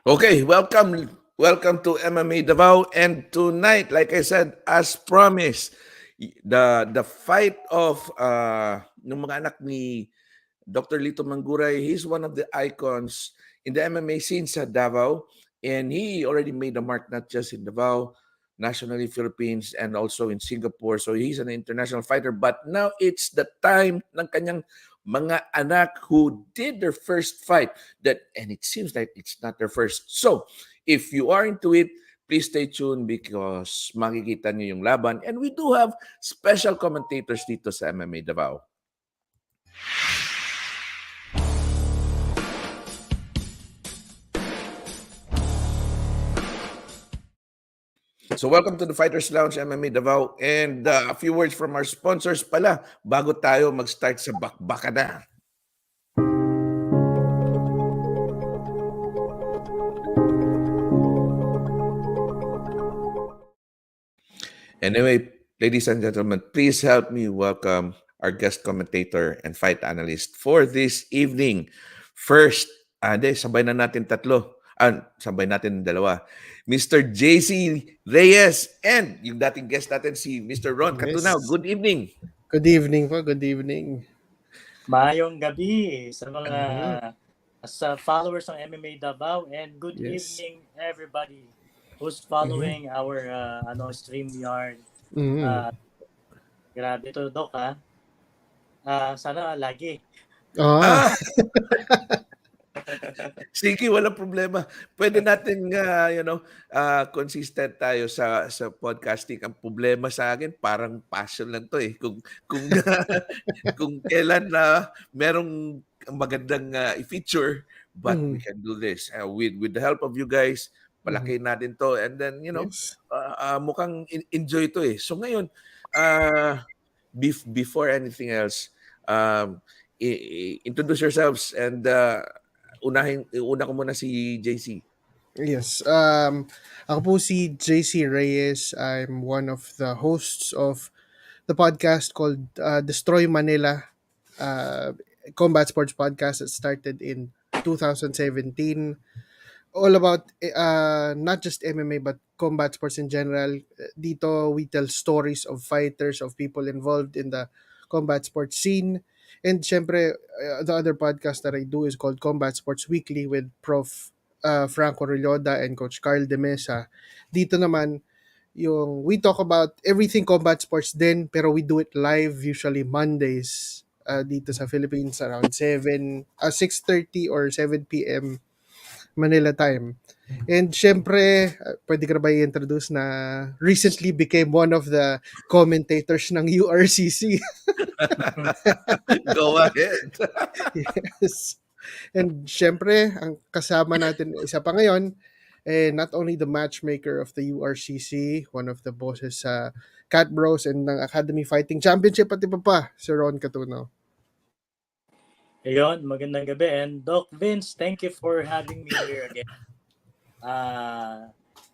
Okay, welcome to MMADavao, and tonight, like I said, as promised, the fight of ng mga anak ni Dr. Lito Manguray. He's one of the icons in the MMA scene sa Davao, and he already made a mark not just in Davao, nationally Philippines, and also in Singapore. So he's an international fighter. But now it's the time ng kanyang mga anak who did their first fight, and it seems like it's not their first. So if you are into it, please stay tuned because makikita niyo yung laban. And we do have special commentators dito sa MMA Davao. So welcome to the Fighters Lounge MMA Davao, and a few words from our sponsors pala bago tayo mag-start sa bakbaka na. Anyway, ladies and gentlemen, please help me welcome our guest commentator and fight analyst for this evening. First, sabay na natin tatlo. Sabay natin dalawa. Mr. JC Reyes and yung dating guest natin si Mr. Ron Catunao. Good evening. Good evening po. Good evening. Mayong gabi sa mga sa followers ng MMA Davao, and good evening everybody who's following our StreamYard. Grabe to, Doc, ha? Sana lagi. Sige, walang problema. Pwede natin consistent tayo sa podcasting. Ang problema sa akin, parang passion lang 'to eh. Kung kung kailan merong magandang i-feature, but we can do this with the help of you guys. Palakihin natin 'to, and then mukhang enjoy 'to eh. So ngayon, before anything else, introduce yourselves, and una ko muna si JC. Yes. Ako po si JC Reyes. I'm one of the hosts of the podcast called Destroy Manila, combat sports podcast that started in 2017. All about not just MMA but combat sports in general. Dito we tell stories of fighters, of people involved in the combat sports scene. And syempre, the other podcast that I do is called Combat Sports Weekly with Prof. Franco Rilloda and Coach Carl De Mesa. Dito naman, we talk about everything combat sports din, pero we do it live, usually Mondays, dito sa Philippines around 6:30 or 7 p.m. Manila time. And syempre, pwede ka na ba i-introduce na recently became one of the commentators ng URCC? Go ahead. Yes. And syempre, ang kasama natin isa pa ngayon, not only the matchmaker of the URCC, one of the bosses sa Cat Bros and ng Academy Fighting Championship at iba pa, Sir Ron Catunao. Ayun, magandang gabi. And Doc Vince, thank you for having me here again.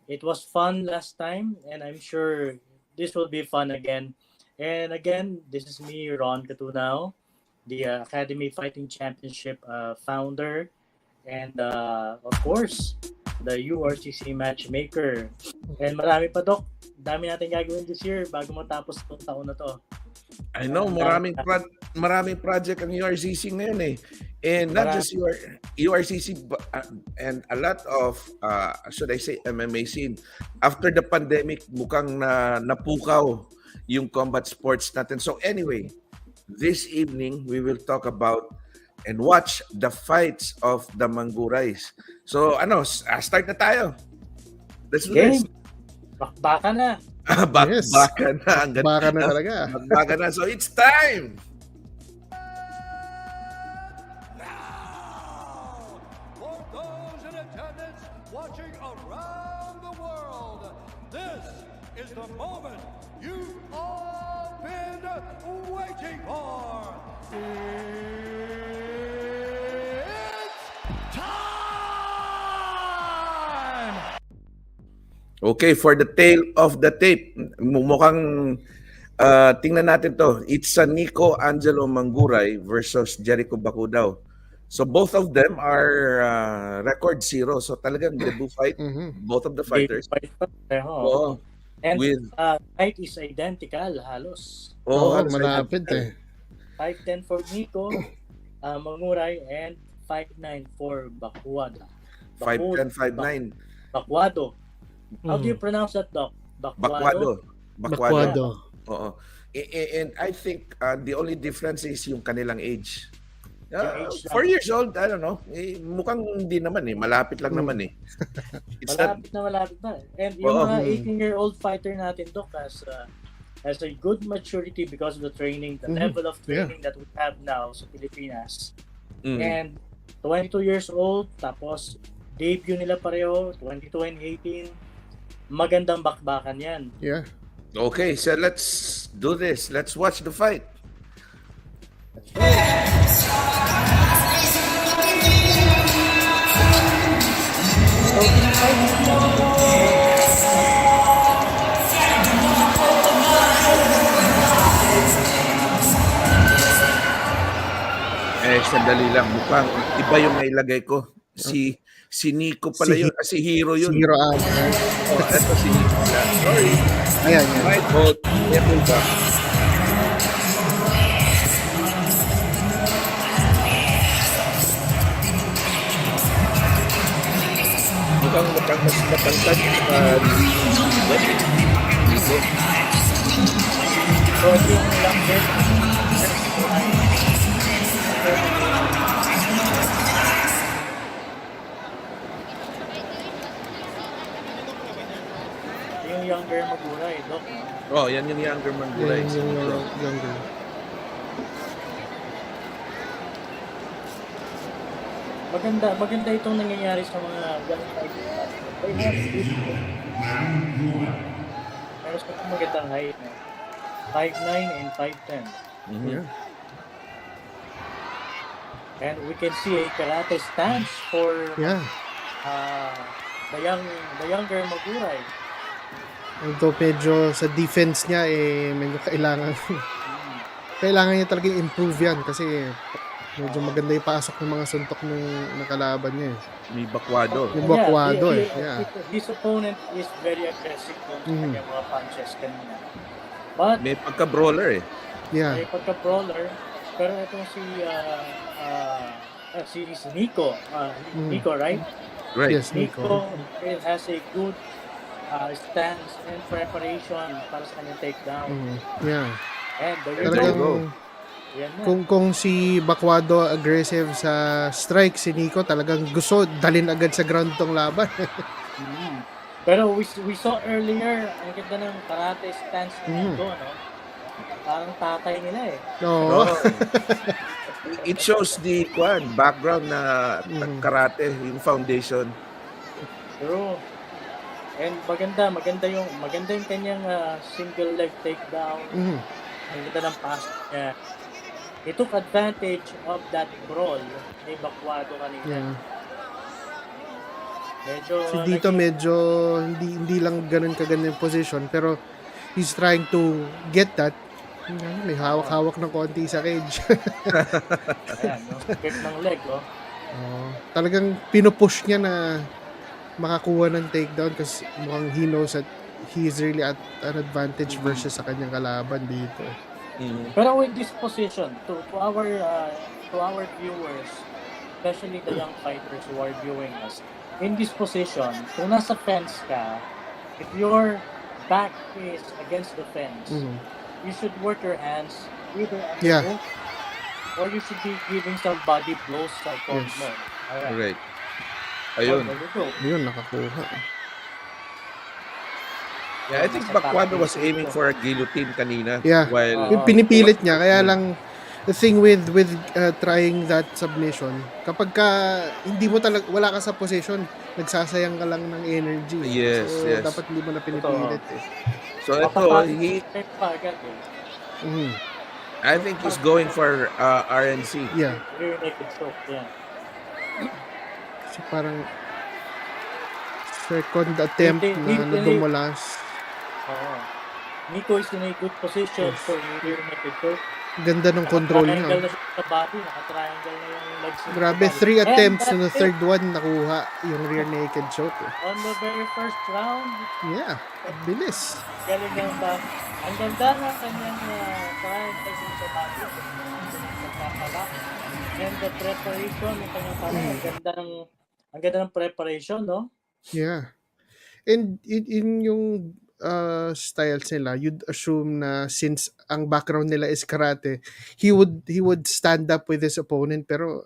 It was fun last time, and I'm sure this will be fun again. And again, this is me, Ron Catunao, the Academy Fighting Championship founder, and of course, the URCC matchmaker. And marami pa, Doc. Dami natin gagawin this year bago matapos itong taon na to. I know, maraming project ang URCC ngayon eh. And not just URCC, and a lot of, should I say, MMA scene. After the pandemic, mukhang napukaw yung combat sports natin. So anyway, this evening, we will talk about and watch the fights of the Mangurays. So start na tayo. Let's do this. Bakbaka na. Bakbaka na. Bakbaka na talaga. Bakbaka na. So it's time! Now, for those in attendance watching around the world, this is the moment you've all been waiting for. It's time! Okay, for the tale of the tape, mukhang tingnan natin to. It's Nikko Angelo Manguray versus Jericho Bucuado. So both of them are record 0. So talagang debut fight, Mhm. both of the Debut fighters. fight pa pareho. Oo. And With height is identical halos. Oo, halos malapit identical. eh. 5'10 for Nikko Manguray and 5'9 for Bucuado. 5'10", 5'9". Bucuado. How do you Mm. pronounce that, Doc? Bucuado. Bucuado. Oo. And I think the only difference is yung kanilang age. Yung age 4 lang. years old, I don't know. Mukhang hindi naman eh. Malapit lang naman eh. It's not, Malapit na. And yung Oo. mga 18-year-old fighter natin, Doc, has a good maturity because of the training, the level of training that we have now sa Pilipinas. And 22 years old, tapos debut nila pareho, 22 and 18. Magandang bakbakan yan. Yeah. Okay, so let's do this. Let's watch the fight. Sandali lang. Mukhang iba yung nailagay ko. Si Nikko pala yun. Si Hero yun. Si Hero and Ito si Nikko pala. Sorry. Ayan. My fault. Careful ba? Mukhang mas matangkad pa Nikko. So, yung lang din, yung younger Manguray, Doc. Oh, yan yung younger Manugray. Yung younger. Maganda itong nangyayari sa mga young fighters. They have this. Meron sa magandang height. 5'9 and 5'10. Yeah. And we can see a karate stance for Yeah. the younger Manguray. Although medyo sa defense niya medyo kailangan niya talaga improve yan kasi medyo maganda yung pasok ng mga suntok ng nakalaban niya eh. May Bucuado. Yung Bucuado Yeah. His opponent is very aggressive sa kanyang mga punches kanina. But May pagka-brawler eh. Yeah. may pagka-brawler, pero itong si Nikko, Nikko, right? Right. Yes, Nikko. Nikko has a good stance and preparation para sa kanyang takedown. Yeah. And there you Talagang go. Yan na. kung si Bucuado aggressive sa strike, si Nikko talagang gusto dalhin agad sa ground tong laban. Pero we saw earlier, ang ganda ng karate stance ni Nikko, no? Parang tatay nila eh. Oo. It shows the background na karate, yung foundation. True. And maganda yung kanyang single leg takedown. Ang ganda ng pass niya. He took advantage of that brawl ni Bucuado kanina. Yeah. Medyo Medyo hindi lang ganun kaganda yung position pero he's trying to get that. May hawak-hawak ng konti sa cage. ayan, no? Kick ng leg, oh. Talagang pinupush niya na makakuha ng takedown kasi mukhang he knows that he's really at an advantage versus sa kanyang kalaban dito. Pero with this position, to our viewers, especially the young fighters who are viewing us, in this position, kung nasa fence ka, if your back is against the fence, you should work your hands either at the hook or you should be giving some body blows sa opponent mo. Right. Ayun. Ayun, nakakuha. Yeah, I think Bucuado was aiming for a guillotine kanina. Yeah. While Pinipilit niya, kaya lang the thing with trying that submission, kapag hindi mo talaga, wala ka sa position, nagsasayang ka lang ng energy. Yes, so, yes. dapat hindi mo na pinipilit eh. So ito, I think he's going for RNC. Yeah. Rear naked choke, yeah. So parang second attempt na dumulas. Nikko is in a good position Yes. for a rear naked choke. Ganda ng control Naka-triangle niya. na siya sa body. Naka-triangle na yung legs niya sa Grabe, body. 3 And attempts that's na it. third one nakuha yung rear naked choke. On the very first round, Yeah, bilis. galing ng back. Ang ganda ng kanyang triangle sa body. Pagkakala. And the preparation ng kanyang talon. Ang ganda ng preparation, no? Yeah. And in yung styles nila, you'd assume na since ang background nila is karate, he would stand up with his opponent, pero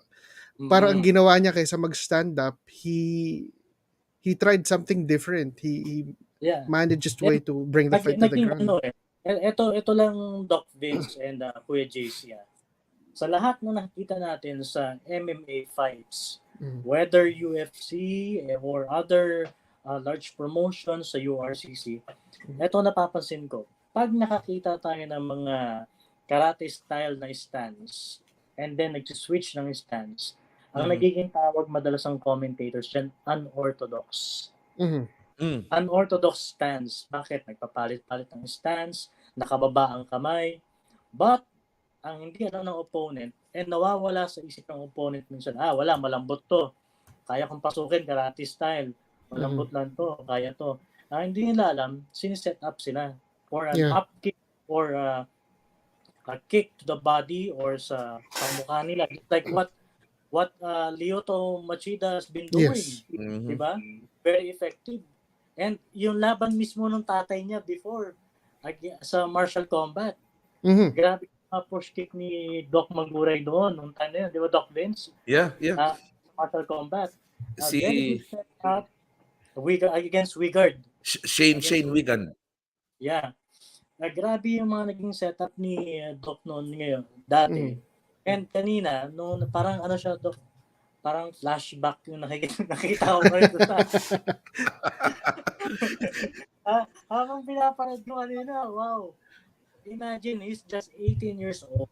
parang ang ginawa niya kaysa mag-stand up, he tried something different. He Yeah. managed way to bring the fight to the Naging ground. ito lang Doc Vince and Kuya JC. Sa lahat na nakita natin sa MMA fights, whether UFC or other large promotions sa URCC, ito napapansin ko. Pag nakakita tayo ng mga karate style na stance and then nag-switch ng stance, ang nagiging tawag madalas ang commentators dyan, unorthodox. Unorthodox stance. Bakit? Nagpapalit-palit ng stance, nakababa ang kamay, but ang hindi alam ng opponent and nawawala sa isip ng opponent minsan, wala, malambot to. Kaya kong pasukin, karate style. Malambot lang to, kaya to. Hindi nila alam, siniset up sila for an up kick or a kick to the body or sa pamukha nila. Just like what Lyoto Machida has been doing. Yes. Diba? Very effective. And yung laban mismo ng tatay niya before sa martial combat. Grabe push kick ni Doc Manguray doon nung time na yun. Di ba, Doc Vince? Yeah. Martial combat. Si Very good setup. Against Wigard. Shane Wigan. Yeah. Grabe yung mga naging setup ni Doc noon ngayon, dati. And kanina, noon parang ano siya, Doc, parang flashback yung nakikita ko ngayon sa habang pinapanood ko kanina, wow. Imagine, he's just 18 years old.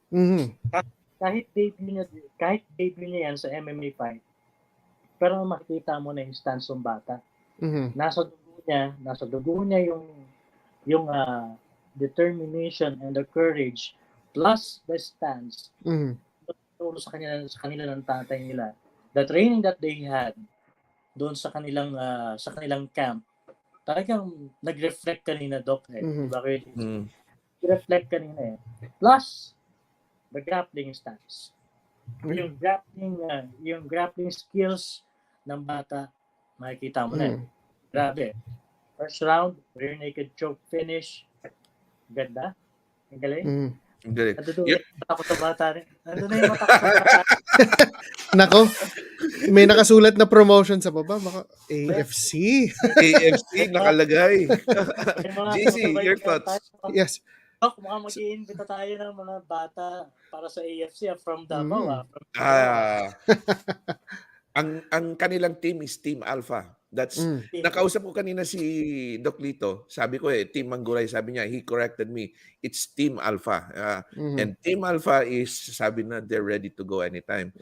Kahit debut niya yan sa MMA fight, pero makikita mo na yung stance ng bata. Nasa dugo niya yung determination and the courage plus the stance. Sa kanila ng tatay nila. The training that they had doon sa kanilang camp, talagang nag-reflect kanina, Doc. Diba kayo? Reflect kanina Plus, the grappling stance. Yung grappling skills ng bata, makikita mo na. Grabe. First round, rear naked choke finish. Ganda. Ang galing. Ang galing. Yung mata ko sa bata rin. Nandun na yung mata ko sa bata. Nako, may nakasulat na promotion sa baba. Baka AFC. AFC nakalagay. JC, your thoughts? Yes. Dok, mukhang mag-iimbita tayo ng mga bata para sa AFC from Davao. Ang kanilang team is Team Alpha. That's nakausap ko kanina si Doc Lito. Sabi ko Team Manguray, sabi niya, he corrected me. It's Team Alpha. And Team Alpha is, sabi na, they're ready to go anytime.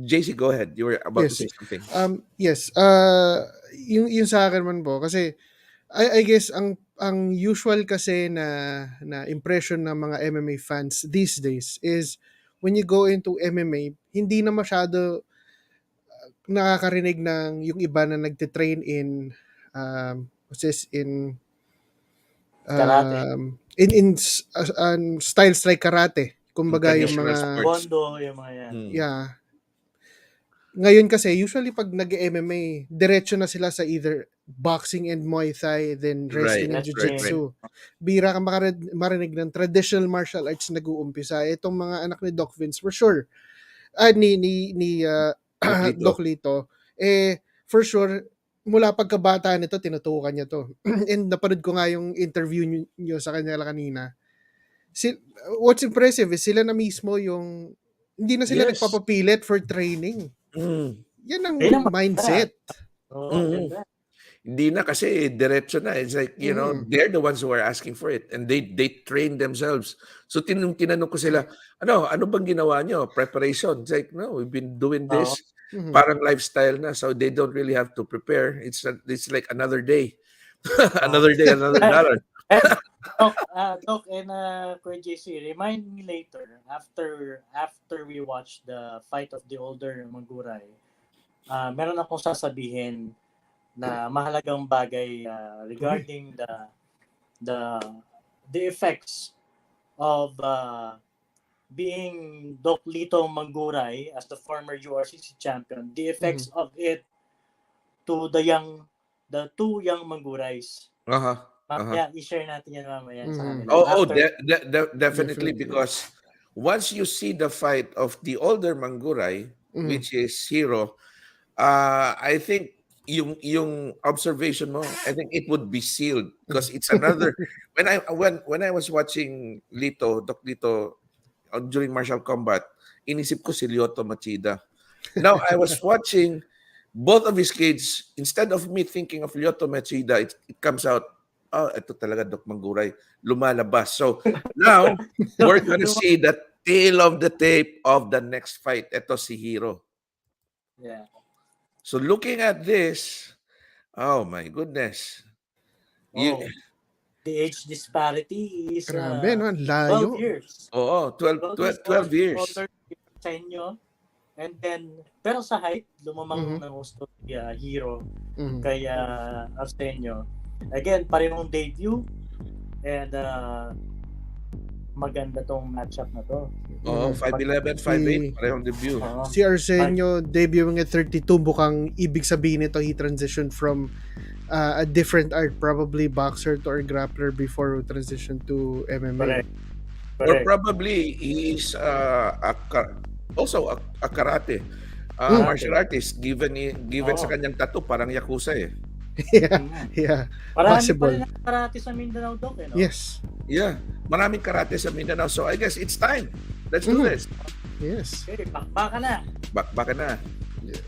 JC, go ahead. You were about to say something. Yes. Yung sa akin man po, kasi I guess ang usual kasi na impression ng mga MMA fans these days is when you go into MMA, hindi na masyado nakakarinig ng yung iba na nagte-train in styles like karate. Kumbaga yung mga Bondo, yung mga yan. Yeah. Ngayon kasi, usually pag nag-MMA, diretso na sila sa either boxing and Muay Thai, then wrestling and Jiu-Jitsu. Bira ka marinig ng traditional martial arts nag-uumpisa. Itong mga anak ni Doc Vince, for sure. Ni Doc Lito, for sure, mula pagkabata nito, tinutukan niya to. And napanood ko nga yung interview niyo sa kanya kanina. What's impressive is sila na mismo yung hindi na sila nagpapapilit for training. Yan ang mindset. Hindi na kasi diretso na. It's like, you know, they're the ones who are asking for it and they train themselves. So tinanong ko sila, ano bang ginawa nyo? Preparation. It's like, no, we've been doing this. Parang lifestyle na. So they don't really have to prepare. It's like another day. Another day, another dollar. Doc and Kuya JC, remind me later after we watch the fight of the older Manguray. Meron akong sasabihin na mahalagang bagay regarding the effects of being Doc Lito Manguray as the former URCC champion, the effects of it to the two young Mangurays. Mamaya, i-share natin yan mamaya sa kanila. Definitely, because once you see the fight of the older Manguray, which is Hero, I think yung observation mo, I think it would be sealed because it's another. when I was watching Doc Lito during martial combat, inisip ko si Lyoto Machida. Now I was watching both of his kids. Instead of me thinking of Lyoto Machida, it comes out, oh, ito talaga Doc Manguray, lumalabas. So now we're gonna see the tail of the tape of the next fight. Ito si Hero. Yeah. So looking at this, oh my goodness. The age disparity is Grabe, no? Layo. 12 years. Oo, 12 years. Older sa inyo. And then, pero sa height, lumamang ng gusto Hero kay Arsenio. Again, parehong debut. And maganda tong matchup na to. 5'11", 5'8", parehong debut. Si Arsenio, debuting at 32, bukang ibig sabihin nito, he transitioned from a different art, probably boxer to or grappler before transition to MMA. Correct. Or probably he's also a karate martial artist given sa kanyang tattoo, parang Yakuza eh. Yeah. Marami Possible. pa rin karate sa Mindanao, Doc, no? Yes. Yeah, maraming karate sa Mindanao. So I guess it's time. Let's do this. Yes. Okay, bakbaka na. Bakbakan na. Yes.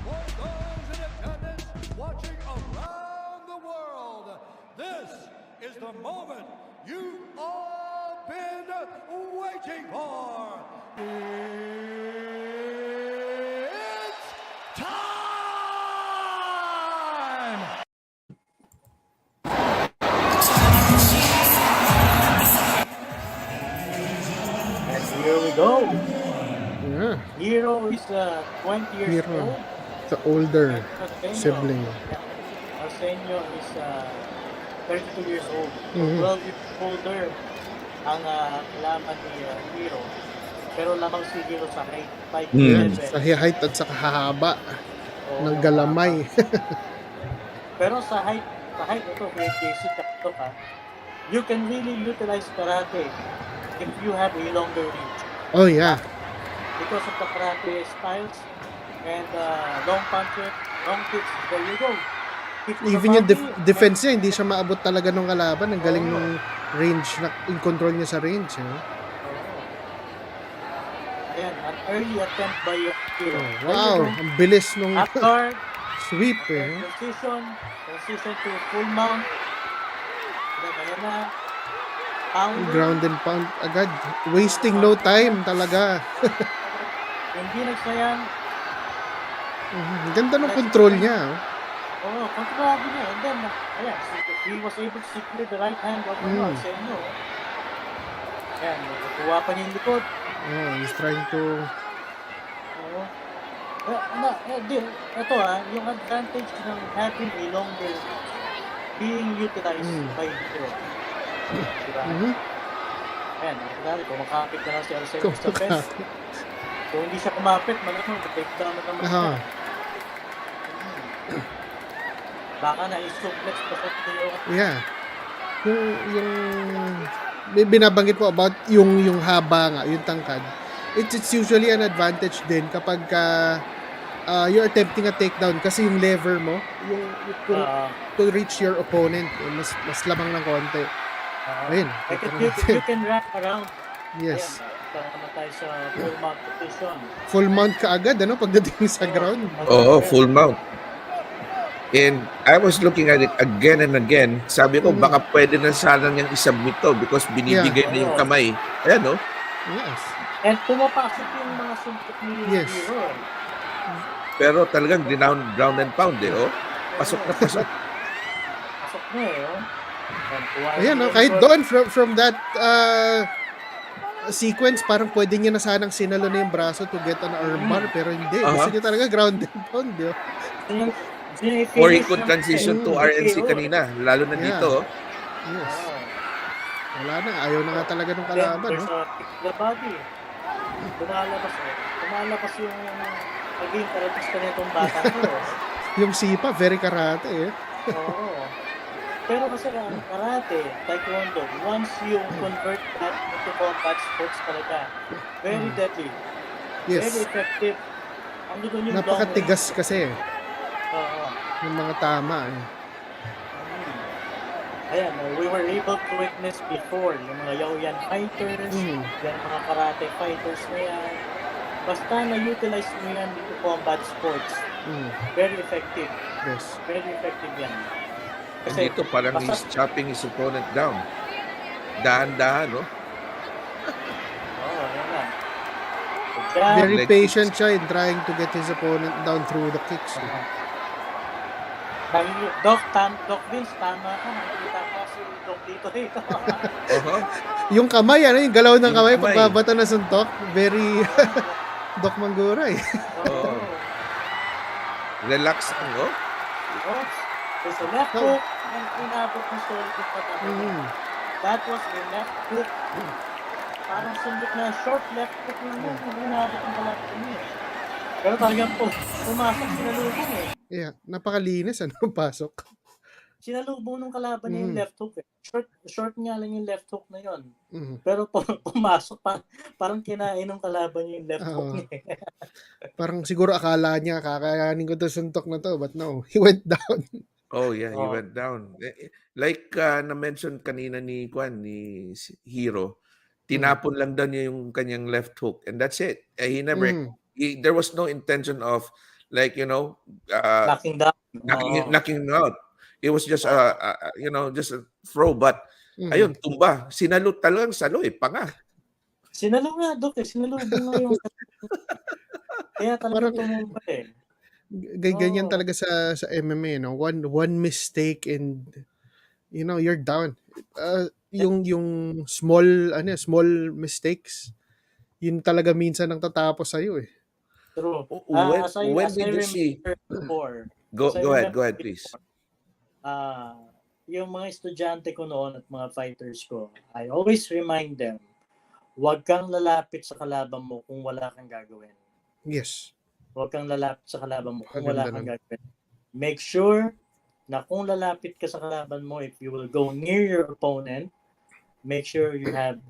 For those in attendance watching around the world, this is the moment you've all been waiting for. It's time! And here we go. Yeah. Hero is 20 years Hero. old. The older Arsenio, sibling. Arsenio is 32 years old. So 12 years older ang kalaban ni Hero. Pero lamang si Hero sa height, 5'11". Sa height at sa kahaba ng galamay. Pero sa height ito, may basic ito ka, you can really utilize karate if you have a longer range. Oh yeah. Because of the karate styles and long punches, long kicks, there you go. Even yung defense niya, hindi siya maabot talaga ng kalaban. Ang galing ng range, in control niya sa range. Ayan, an early attempt by Hero. Wow, ang bilis nung Half guard, sweep eh. transition to full mount. Ayan na. Pounder. Ground and pound agad. Wasting no time talaga. Hindi nagsayang. Ang ganda ng control niya. Kontrolado niya. And then, ayan, he was able to secure the right hand of Arsenio. Ayan, nakuha pa niya yung likod. He's trying to... Ito yung advantage ng having a longer being utilized by Hero. Diba? Ayan, kumakapit na lang si Arsenio sa best. Kung hindi siya kumapit, malamang take down na naman siya. Baka na-suplex pa sa Hero. Yeah. Yung binabanggit po about yung haba nga, yung tangkad. It's usually an advantage din kapag you're attempting a takedown kasi yung lever mo, yung to reach your opponent, mas lamang ng konti. Ayun. You can wrap around. Yes. Ayan, naman tayo sa full mount position. Full mount ka agad, pagdating sa ground. Full mount. And I was looking at it again and again. Sabi ko, baka pwede na sana niyang isubmit to because binibigay na yung kamay. Ayan, no? Yes. And pumapasok yung mga sumpot ni Hero. Pero talagang ground and pound, eh, oh. Pasok na pasok. oh. Ayan, no? Kahit doon, from that sequence, parang pwede niya na sanang sinalo na yung braso to get an armbar, pero hindi. Gusto niya talaga ground and pound, di ba? Or he could transition to RNC kanina, lalo na Yeah. dito. Yes. Wala na. Ayaw na nga talaga ng kalaban, There's no? a kick to the body. Lumalabas yung naging karatista nitong bata ko. Yung sipa, very karate, eh. Oo. Pero kasi ang karate, taekwondo, once you convert that into combat sports talaga, very deadly, very Yes. effective. Ang doon yung Napakatigas kasi, eh. Oo. Yung mga tama, eh. Ayan, we were able to witness before yung mga Yaoyan fighters, yung mga karate fighters na yan. Basta na-utilize mo yan dito combat sports. Very effective. Yes. Very effective yan. Kasi dito parang he's chopping his opponent down. Dahan-dahan, no? Oo, yan lang. Very patient siya in trying to get his opponent down through the kicks. Doc Vince, tama ka. Nakikita ko si Doc dito. Yung kamay, yung galaw ng Yung kamay, kamay. pagbabato na suntok, very Doc Manguray. Oo. Relax lang, no? There's a left hook and inabot ng solid yung patabi. That was a left hook. Parang sundot na short left hook lang yun. Inabot ng kalaban niya. Pero talagang pumasok, sinalubong eh. Yeah, napakalinis, pasok. Sinalubong ng kalaban niya yung left hook eh. Short nga lang yung left hook na yun. Pero pumasok, parang kinain ng kalaban niya yung left hook niya eh. Parang siguro akala niya, kakayanin ko to suntok na to, but no, he went down. Oh yeah, he went down. Like na-mention kanina ni Hero, tinapon lang daw niya yung kanyang left hook and that's it. He never, there was no intention of like, Knocking down. knocking him out. It was just just a throw, but ayun, tumba. Sinalo talagang salo panga. Sinalo nga, Dok, sinalubong nga yung kaya talagang tumumba eh. Ganyan talaga sa MMA, no? One mistake and you're down. Yung small mistakes, yun talaga minsan ang tatapos sa iyo eh. True. When did you see? Before, Go ahead, please. Yung mga estudyante ko noon at mga fighters ko, I always remind them, huwag kang lalapit sa kalaban mo kung wala kang gagawin. Yes. Huwag kang lalapit sa kalaban mo kung wala kang gagawin. Make sure na kung lalapit ka sa kalaban mo, if you will go near your opponent, make sure you have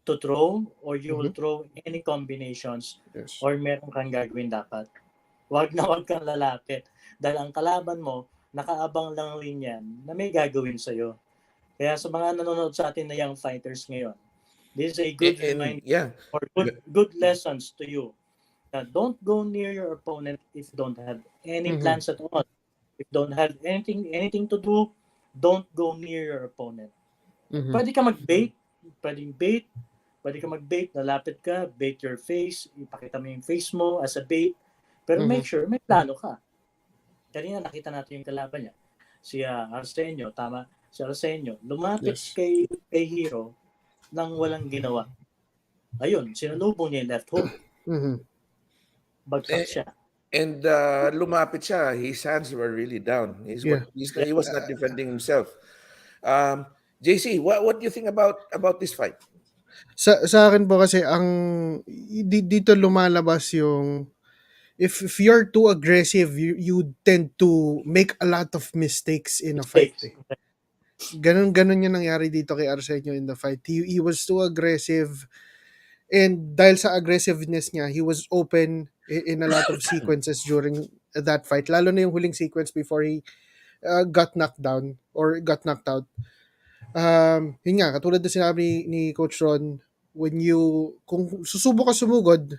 to throw or you will throw any combinations or meron kang gagawin dapat. Huwag kang lalapit. Dahil ang kalaban mo, nakaabang lang rin yan na may gagawin sa'yo. Kaya sa mga nanonood sa atin na young fighters ngayon, this is a good reminder or good lessons to you. Don't go near your opponent if you don't have any plans at all. If you don't have anything to do, don't go near your opponent. Pwede ka mag-bait, lalapit ka, bait your face, ipakita mo yung face mo as a bait, pero make sure may plano ka. Kanina nakita natin yung kalaban niya. Si Arsenio, tama? Si Arsenio, lumapit kay Hero nang walang ginawa. Ayun, sinalubong niya yung left hook. Bagsak siya. And lumapit siya. His hands were really down. He was not defending himself. JC, what do you think about this fight? Sa akin po kasi dito lumalabas yung if you're too aggressive, you tend to make a lot of mistakes in a fight. Ganun yung nangyari dito kay Arsenio in the fight. He was too aggressive. And dahil sa aggressiveness niya, he was open in a lot of sequences during that fight. Lalo na yung huling sequence before he got knocked down or got knocked out. Yun nga, katulad na sinabi ni Coach Ron, kung susubok ka sumugod,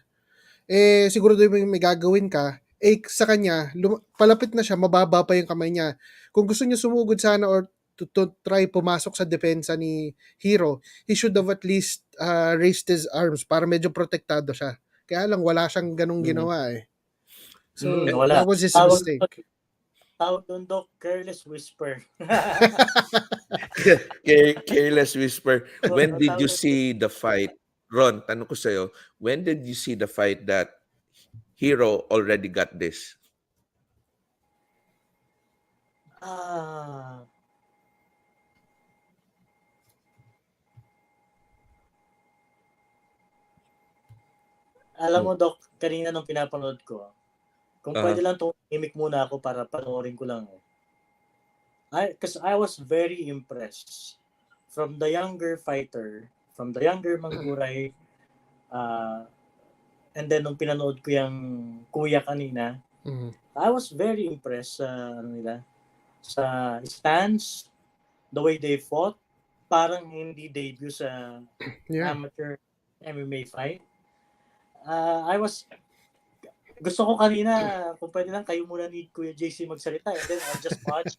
siguro may gagawin ka, sa kanya, palapit na siya, mababa pa yung kamay niya. Kung gusto niya sumugod sana or to try pumasok sa depensa ni Hero, he should have at least raised his arms para medyo protektado siya. Kaya lang, wala siyang ganong ginawa eh. So, that was his mistake. tawag doon, Doc, careless whisper. Careless whisper. When Oo, did you tawag see the fight? Ron, tanong ko sa'yo, when did you see the fight that Hero already got this? Ah, alam mo, Doc, kanina nung pinapanood ko, kung pwede lang tumimik muna ako para panoorin ko lang. Because I was very impressed from the younger fighter, from the younger Manguray, and then nung pinanood ko yung kuya kanina, I was very impressed sa sa stance, the way they fought. Parang hindi debut sa amateur MMA fight. Gusto ko kanina, kung pwede lang kayo muna ni Kuya JC magsalita, and then I'll just watch.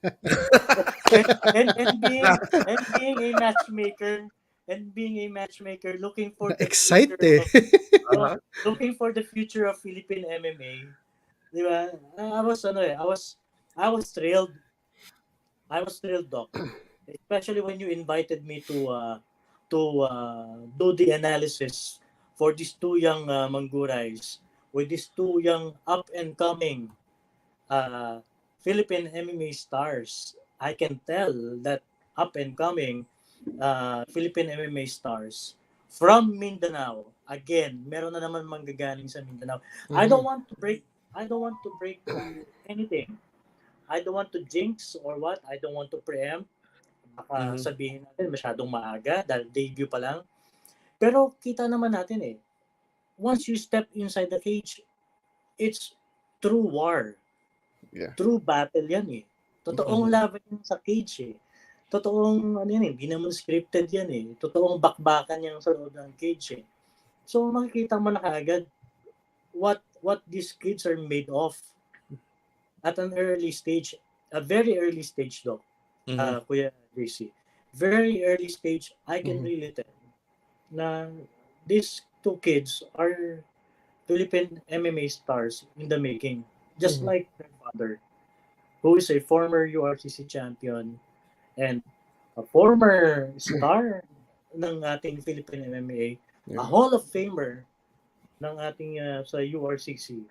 and being a matchmaker, looking for the excited looking for the future of Philippine MMA. Di ba? I was thrilled. I was thrilled, Doc. Especially when you invited me to do the analysis for these two young Mangurays, with these two young up-and-coming Philippine MMA stars. I can tell that up-and-coming Philippine MMA stars from Mindanao. Again, meron na naman manggagaling sa Mindanao. I don't want to break anything. I don't want to jinx or what. I don't want to preempt. Baka sabihin natin masyadong maaga dahil debut pa lang. Pero kita naman natin once you step inside the cage, it's true war. Yeah. True battle yan Totoong laban yan sa cage Totoong hindi naman scripted yan Totoong bakbakan yan sa loob ng cage So makikita mo na kaagad what these kids are made of at an early stage, a very early stage, Doc. Kuya JC. Very early stage, I can really tell na these two kids are Philippine MMA stars in the making. Just like their father, who is a former URCC champion and a former star ng ating Philippine MMA, a Hall of Famer ng ating sa URCC.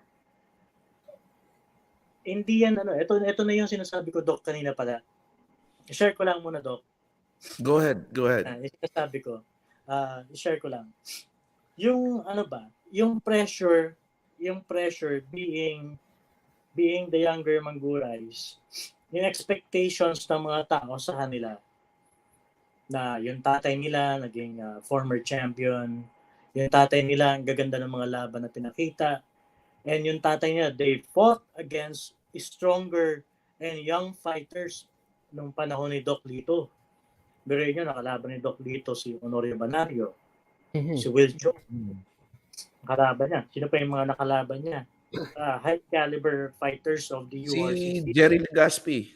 Hindi yan ito na yung sinasabi ko, Doc, kanina pala. I-share ko lang muna, Doc. Go ahead. Sinasabi ko. I-share ko lang. Yung yung pressure being the younger Mangurays, yung expectations ng mga tao sa kanila na yung tatay nila naging former champion, yung tatay nila ang gaganda ng mga laban na pinakita, and yung tatay nila, they fought against stronger and young fighters nung panahon ni Doc Lito. Biruin nyo, nakalaban ni Doc Lito si Honorio Banario, si Will Joe. Nakalaban niya. Sino pa yung mga nakalaban niya? High caliber fighters of the URCC. Si Jerry Legaspi.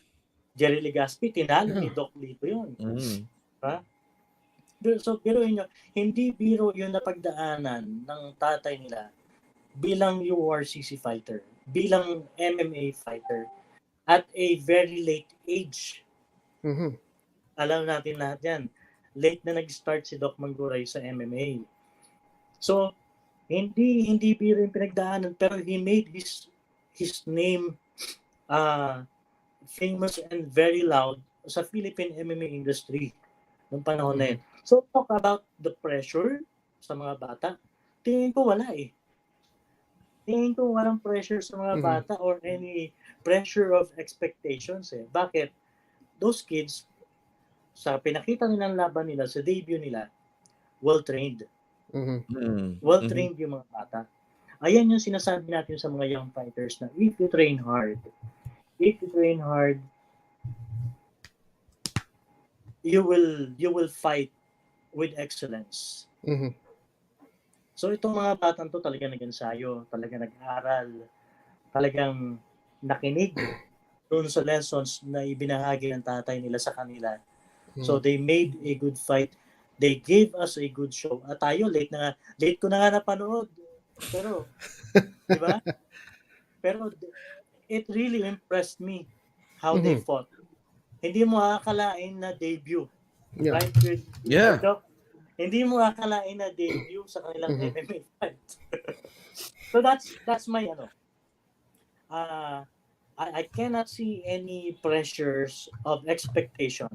Jerry Legaspi, tinalo ni Doc Lito yun. So, biruin nyo, hindi biro yung napagdaanan ng tatay nila bilang URCC fighter, bilang MMA fighter, at a very late age. Alam natin lahat yan. Late na nag-start si Doc Manguray sa MMA. So, hindi biro yung pinagdaanan, pero he made his name famous and very loud sa Philippine MMA industry noong panahon na yun. So, talk about the pressure sa mga bata. Tingin ko wala Tingin ko walang pressure sa mga bata or any pressure of expectations Bakit? Those kids, sa pinakita nilang laban nila, sa debut nila, well-trained. Well-trained yung mga bata. Ayan yung sinasabi natin sa mga young fighters na if you train hard, you will fight with excellence. So itong mga batang to talaga nag-ensayo, talaga nag-aral, talagang nakinig doon sa lessons na ibinahagi ng tatay nila sa kanila. So they made a good fight. They gave us a good show. At tayo, late ko na nga napanood. Pero, di ba? Pero it really impressed me how they Mhm. fought. Hindi mo akalain na debut. Yeah. Right? Yeah. Doc? Hindi mo akalain na debut sa kanilang Mhm. MMA fight. So that's my I cannot see any pressures of expectation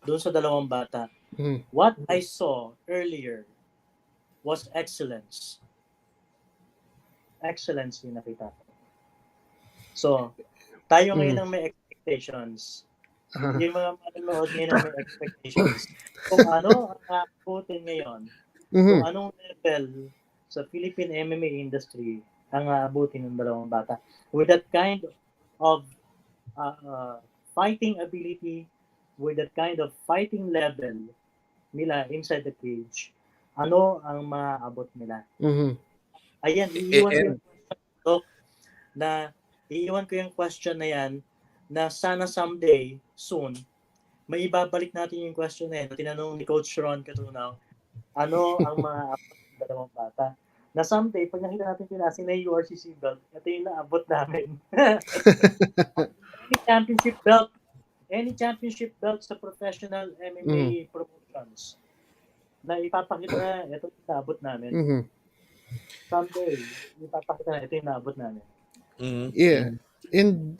doon sa dalawang bata. Mhm. What I saw earlier was excellence. Excellence yung nakita ko. So, tayo ngayon ang may expectations. Yung mga manonood ngayon ang may expectations. Kung ano ang aabutin ngayon, kung Mhm. anong level sa Philippine MMA industry ang aabutin ng dalawang bata. With that kind of fighting ability, with that kind of fighting level nila inside the cage, ano ang maaabot nila? Mhm. Ayan, iiwan ko And yung question, Doc, iiwan ko yung question na yan na sana someday, soon, may ibabalik natin yung question na yan. Tinanong ni Coach Ron Catunao, ano ang maaabot ng dalawang bata? Na someday, pag nakita natin pinasing na yung URCC belt, ito yung naabot namin. Any championship belt sa professional MMA promotions na ipapakita na ito yung naabot namin. Mhm. Someday, ipapakita na ito yung naabot namin. Yeah. And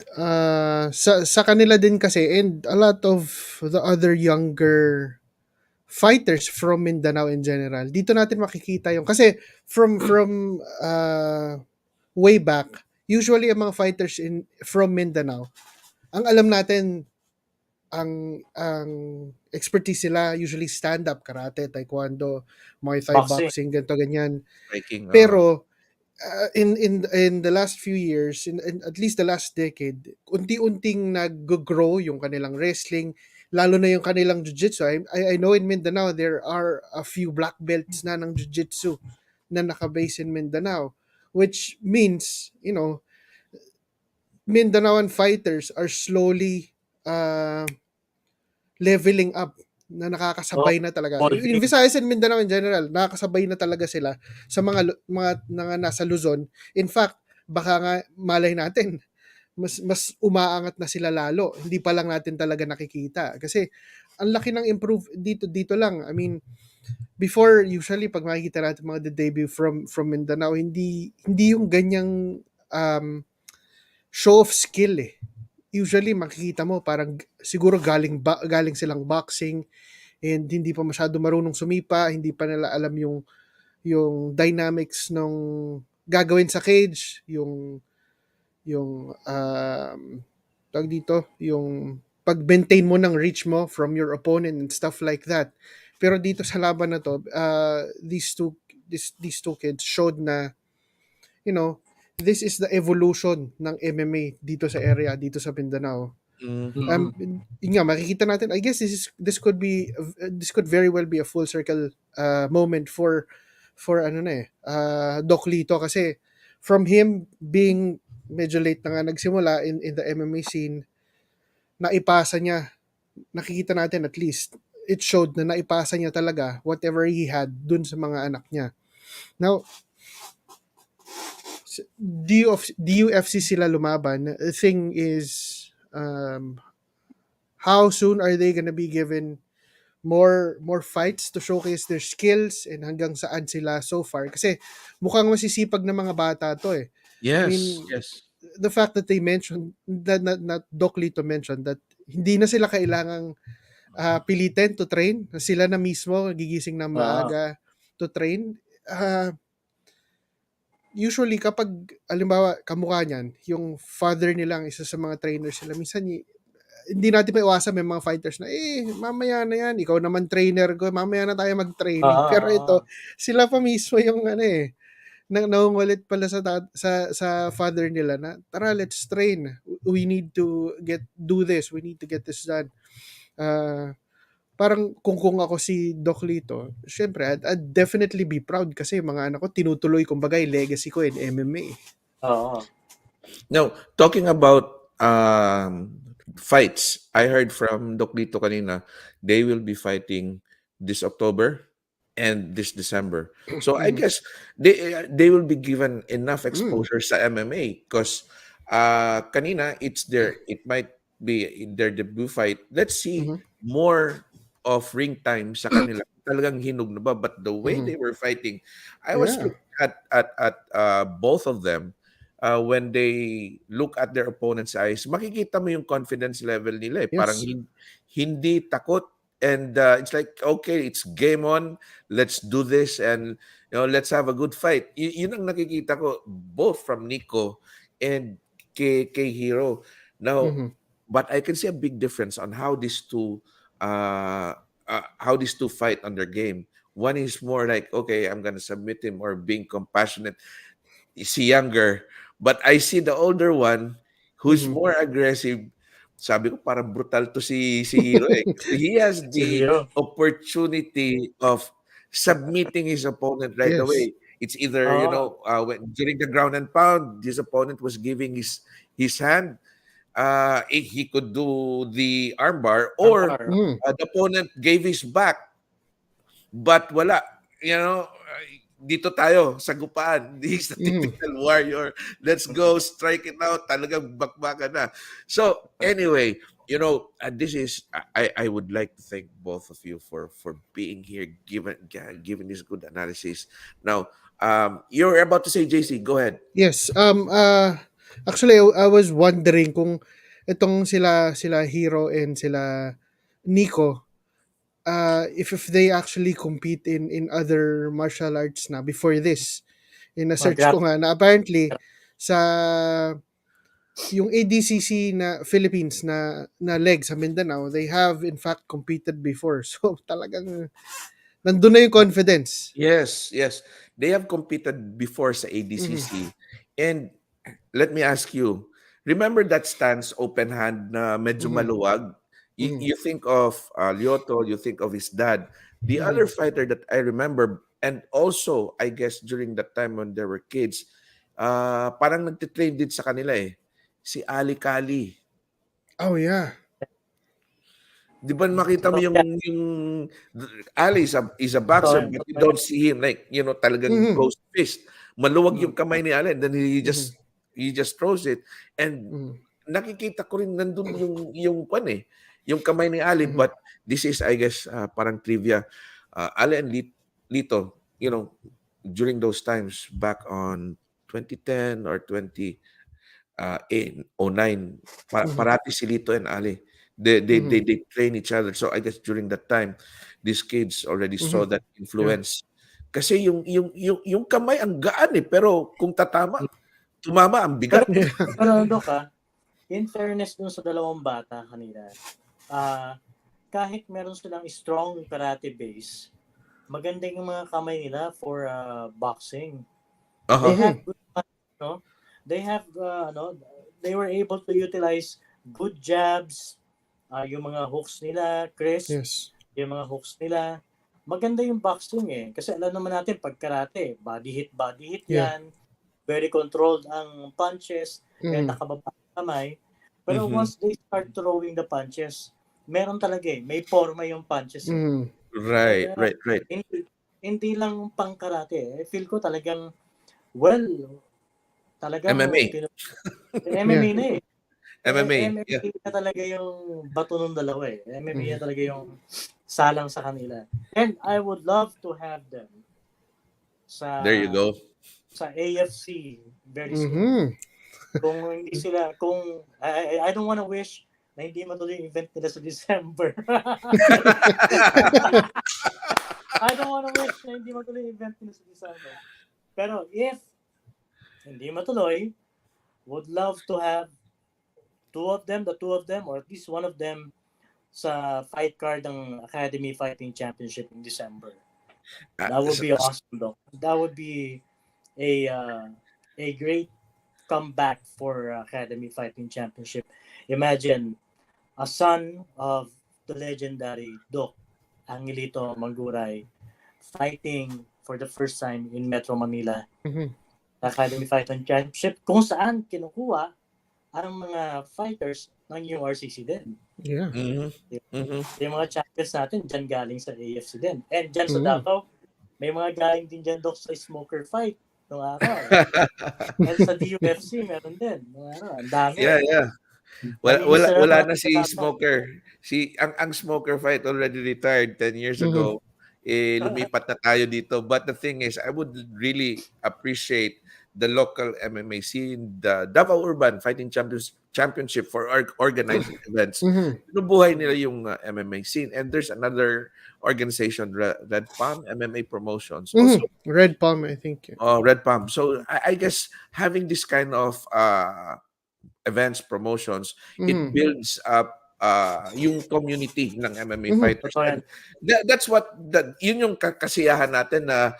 sa kanila din kasi, and a lot of the other younger fighters from Mindanao in general, dito natin makikita yung, kasi from way back, usually ang mga fighters from Mindanao, ang alam natin, ang expertise sila usually stand-up, karate, taekwondo, Muay Thai, boxing, ganito, ganyan. striking. Pero in the last few years, in at least the last decade, unti-unting nag-grow yung kanilang wrestling, lalo na yung kanilang jiu-jitsu. I know in Mindanao there are a few black belts na ng jiu-jitsu na naka-base in Mindanao, which means, Mindanaoan fighters are slowly leveling up, na nakakasabay na talaga. In Visayas and Mindanao in general, nakakasabay na talaga sila sa mga nasa Luzon. In fact, baka nga malay natin, mas umaangat na sila lalo. Hindi pa lang natin talaga nakikita. Kasi ang laki ng improve dito lang. I mean, before, usually pag makikita natin mga debut from Mindanao, hindi yung ganyang show of skill eh. Usually makikita mo parang siguro galing silang boxing, and hindi pa masyado marunong sumipa, hindi pa nila alam yung dynamics ng gagawin sa cage, yung tawag dito, yung pag-maintain mo ng reach mo from your opponent and stuff like that. Pero dito sa laban na to, these two kids showed na, this is the evolution ng MMA dito sa area, dito sa Mindanao. Yun nga, makikita natin, I guess this could very well be a full circle moment for Doc Lito, kasi from him being medyo late na nga nagsimula in the MMA scene, naipasa niya, nakikita natin, at least it showed na naipasa niya talaga whatever he had dun sa mga anak niya. Now, DUFC sila lumaban. The thing is, how soon are they gonna be given more fights to showcase their skills, and hanggang saan sila so far? Kasi mukhang masisipag na mga bata to eh. I mean, Yes. the fact that they mentioned, that Doc Lito mentioned, that hindi na sila kailangang pilitin to train, sila na mismo gigising ng maaga to train. Usually kapag, alimbawa, kamukha niyan, yung father nilang isa sa mga trainers sila, minsan hindi natin maiwasan, may mga fighters na, mamaya na yan, ikaw naman trainer ko, mamaya na tayo mag-training. Pero ito, sila pa mismo yung nangungulit pala sa father nila na, tara, let's train. We need to do this. We need to get this done. Parang kung ako si Doc Lito, syempre, I'd definitely be proud, kasi yung mga anak ko, tinutuloy, kumbaga, yung legacy ko in MMA. Now, talking about fights, I heard from Doc Lito kanina, they will be fighting this October and this December. So I guess they will be given enough exposure sa MMA, because kanina it be in their debut fight. Let's see Mhm. more of ring time sa kanila. Talagang hinog na ba? But the way Mhm. they were fighting, I was Yeah. looking at both of them. When they look at their opponent's eyes, makikita mo yung confidence level nila. Parang Yes. hindi takot. And it's like, okay, it's game on. Let's do this and let's have a good fight. Yun ang nakikita ko both from Nikko and kay Hero. Now, Mhm. but I can see a big difference on how these two fight on their game. One is more like, okay, I'm gonna submit him or being compassionate. Is he younger? But I see the older one who's Mhm. more aggressive. Sabi ko, parang brutal to si Hero eh. Kasi he has Si the Hero. opportunity of submitting his opponent right Yes. away. It's either, Oh, during the ground and pound, his opponent was giving his hand. He could do the armbar, or armbar. Mhm. the opponent gave his back. But wala. Dito tayo, sagupaan. He's the Mhm. typical warrior. Let's go, strike it out. Talagang bakbakan na. So, anyway, this is, I would like to thank both of you for being here, given this good analysis. Now, you're about to say, JC, go ahead. Yes. Actually, I was wondering kung itong sila Hero and sila Nikko, if they actually compete in other martial arts na before this. Mga Na-search grab. ko nga na apparently sa yung ADCC na Philippines na leg sa Mindanao, they have in fact competed before. So talagang nandun na yung confidence. Yes, yes. They have competed before sa Mhm. ADCC. And let me ask you, remember that stance open hand na medyo Mhm. maluwag? Mhm. You think of Lyoto, you think of his dad. The other Mhm. fighter that I remember, and also I guess during that time when they were kids, parang nagtitrain din sa kanila eh. Si Ali Kali. Oh yeah. Di ba makita mo So, yung yeah. Ali is a boxer, So, but you don't see him like, talagang Mhm. closed fist. Maluwag mm, yung kamay ni Ali, and then he Mhm. just he just throws it. And Mhm. nakikita ko rin nandun yung kwan eh, yung kamay ni Ali. Mhm. But this is, I guess, parang trivia. Ali and Lito, during those times back on 2010 or 2009, Mhm. parati si Lito and Ali. They, they, Mhm. they, they train each other. So I guess during that time, these kids already saw Mhm. that Yeah. influence. Kasi yung kamay ang gaan eh, pero kung tumama ang pero, bigat. Yeah. pero Doc, in fairness dun sa dalawang bata kanina, kahit meron silang strong karate base, maganda yung mga kamay nila for boxing. They Aha. have Mhm. good, no? They have, they were able to utilize good jabs, yung mga hooks nila, Chris, Yes. yung mga hooks nila. Maganda yung boxing eh. Kasi alam naman natin, pag karate, body hit Yeah. yan. Very controlled ang punches, and Mhm. nakababa ang kamay. Pero Mhm. once they start throwing the punches, meron talaga eh. May forma yung punches eh. Mhm. Right, Kaya, right, right. hindi lang pang karate eh. Feel ko talagang, well, talagang MMA. MMA Yeah. na eh. MMA. Yeah. MMA na talaga yung bato ng dalawa eh. MMA na Mhm. talaga yung salang sa kanila. And I would love to have them sa There you go. AFC very soon. Mhm. Kung hindi sila, kung I don't wanna wish na hindi matuloy yung event nila sa December. I don't wanna wish na hindi matuloy yung event nila sa December. Pero if hindi matuloy, would love to have the two of them, or at least one of them sa fight card ng Academy Fighting Championship in December. That would be awesome though. That would be a great comeback for Academy Fighting Championship. Imagine a son of the legendary Doc Angelito Manguray fighting for the first time in Metro Manila, Mhm. Academy Fighting Championship, kung saan kinukuha ang mga fighters ng URCC din. Yeah. Mhm. Mhm. Yung mga champions natin dyan galing sa AFC din. And dyan sa Mhm. Davao, may mga galing din dyan, Doc, sa smoker fight nung araw. And sa DUFC, meron din. Nung araw, ang dami. Yeah, yeah. Malinis na Wala naman na ang si pagkakataon. Smoker. Ang Smoker fight already retired 10 years Mhm. ago. Lumipat na tayo dito. But the thing is, I would really appreciate the local MMA scene, the Davao Urban Fighting Championship for organizing events. Mhm. Binubuhay nila yung MMA scene. And there's another organization, Red Palm MMA Promotions. Also, Red Palm, I think. Yeah. Red Palm. So I guess having this kind of events, promotions, it Mhm. builds up yung community ng MMA Mhm. fighters. Totoo yan. And that's what yun yung kasiyahan natin na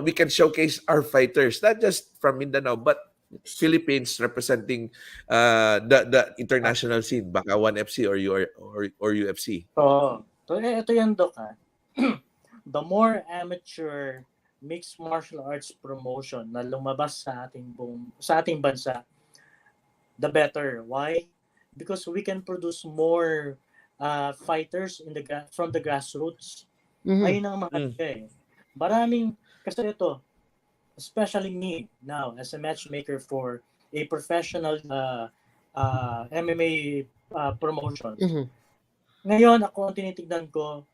we can showcase our fighters not just from Mindanao but Philippines representing the international scene, baka 1FC or UFC. Oo. So, ito yan, Doc. The more amateur mixed martial arts promotion na lumabas sa ating bansa, the better. Why? Because we can produce more fighters from the grassroots. Mhm. Ayun ang mahalaga eh. Maraming, kasi ito, especially me now as a matchmaker for a professional MMA promotion. Mhm. Ngayon, ako ang tinitignan ko